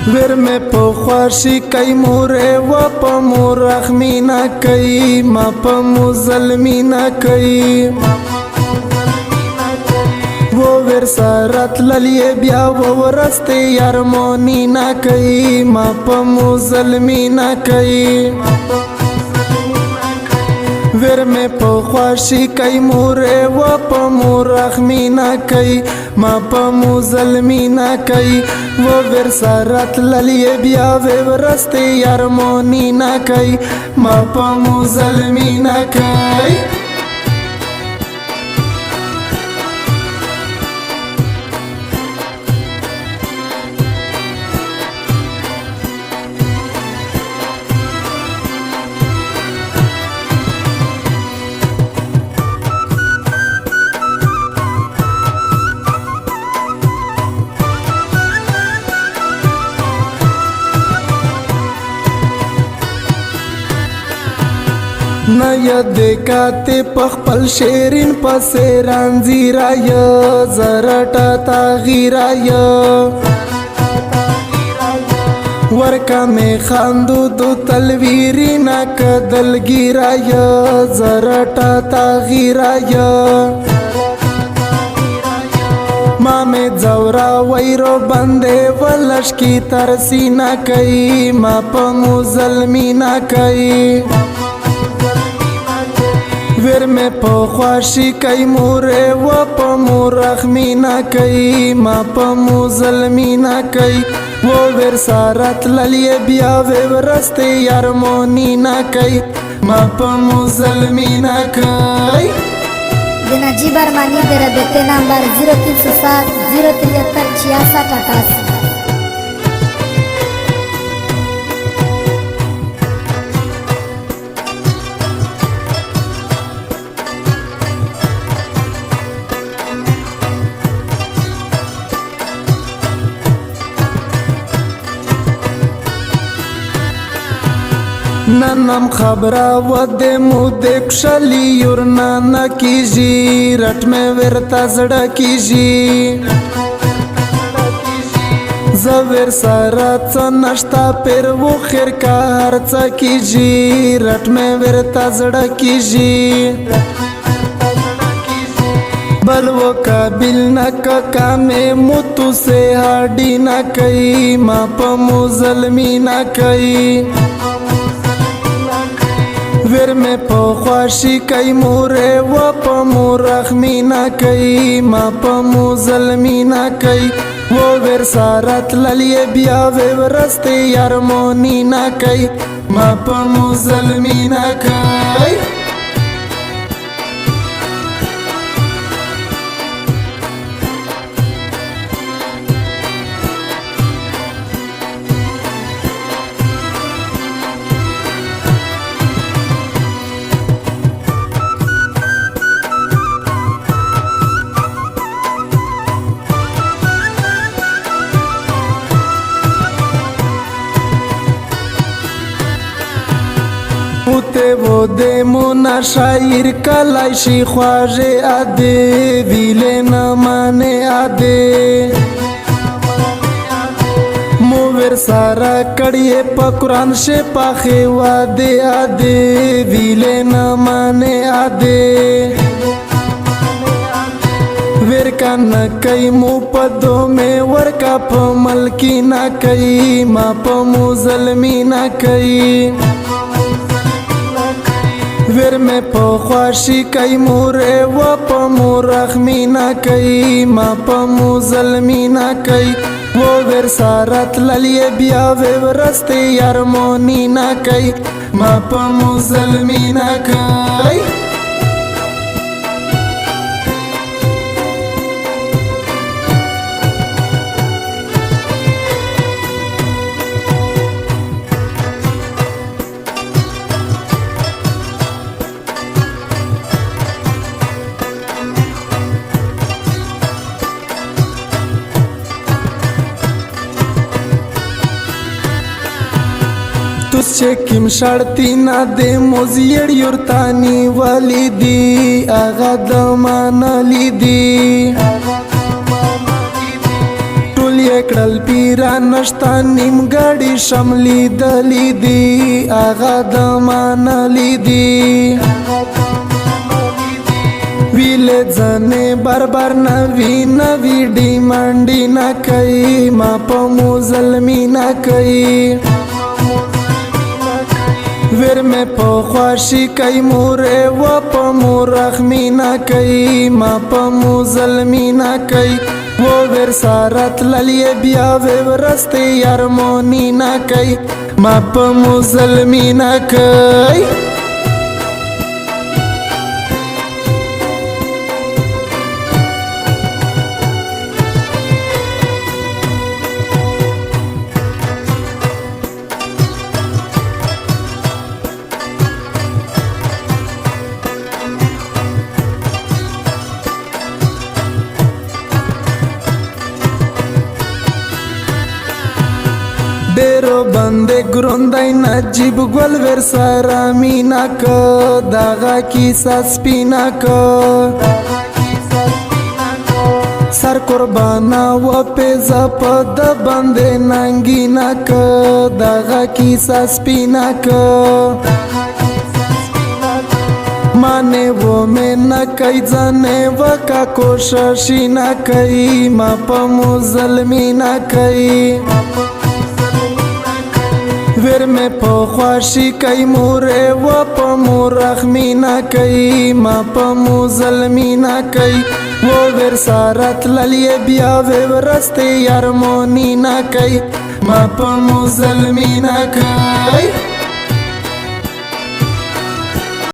ور میں پخواشی کئی مورے و پا مورخمینا کئی ما پا مظلمینا کئی وہ ور سارت للیے بیا وہ رستے یارمونینا کئی ما پا مظلمینا کئی ور میں پخواشی کئی مورے و پا مورخمینا کئی ما پا مظلمینا کئی وہ ور سارت للیے بیا وہ رستے یارمونینا کئی ما پا مظلمینا کئی نیا دیکھاتے پخپل شیرین پسے رانزی رایا زرٹا تاغیرایا ورکا میں خاندو دو تلویرینا کدل گیرایا زرٹا تاغیرایا مامے زورا ویرو بندے ولش کی ترسینا کئی ما پا مظلمینا کئی ور میں پخواشی کئی مورے و پا مورخمینا کئی ما پا مظلمینا کئی وہ ور سارت للیے بیا وہ رستے یارمونینا کئی ما پا مظلمینا کئی نجیب ارمانی در رابطے نمبر 0307 073 66 88 ننم خبرا ودے مودک شلی یورنا نکیجی رٹ میں ورتا زڑا کیجی زور سارت نشتا پر وہ خیر کا ہرچا کیجی رٹ میں ورتا زڑا کیجی بل وہ قابل نکا کامے متو سے ہاڑی نہ کئی ما پا مظلمینا کئی ور میں پخواشی کئی مورے و پا مورخمینا کئی ما پا مظلمینا کئی وہ ور سارت للیے بیا وہ رستے یارمونینا کئی ما پا مظلمینا کئی ہوتے وہ دے مونا شاعر کلائشی خواجے آدے ویلے نہ مانے آدے موور سارا کڑیے پا قرآن سے پاخے وادے آدے ویلے نہ مانے آدے ورکا نہ کئی مو پدو میں ورکا پا ملکی نہ کئی ما پا مظلمینا کئی ور میں پخواشی کئی مورے و پا مورخمینا کئی ما پا مظلمینا کئی وہ ور سارت للیے بیا وہ رستے یارمونینا کئی ما پا مظلمینا کئی तुझे किम शर्ती ना दे मोजियर युरतानी वाली दी आगा दमाना ली दी टुल एक کړل پیرا نشتا نیمګړی شملی دلی دی آغا د مانلی دی ویلې ځنې بربر نوی نوی ډیمانډي نه کوي ما په مو ظلمي نه کوي ویر میں پا خواشی کئی مورے و پا مو رخمی نا کئی ما پا مو ظلمی نا کئی وہ ویر سارت للیے بیاوے ورستے یارمونی نا کئی ما پا مو ظلمی نا کئی ډیرو بندې ګروندای نجیب ګل ور سره مینا ک دغه کیسه سپینا ک سر قربانا و په زپ د بندې ننګینا ک دغه کیسه سپینا ک مانے وہ میں نہ کئی جانے وکا کوشش نہ کئی ما پا مو ظلمی نہ کئی ویر میں پا خواشی کئی مورے و پا مو رخمی نہ کئی ما پا مو ظلمی نہ کئی وہ ویر سارت للیے بیاوے ورستے یارمونی نہ کئی ما پا مو ظلمی نہ کئی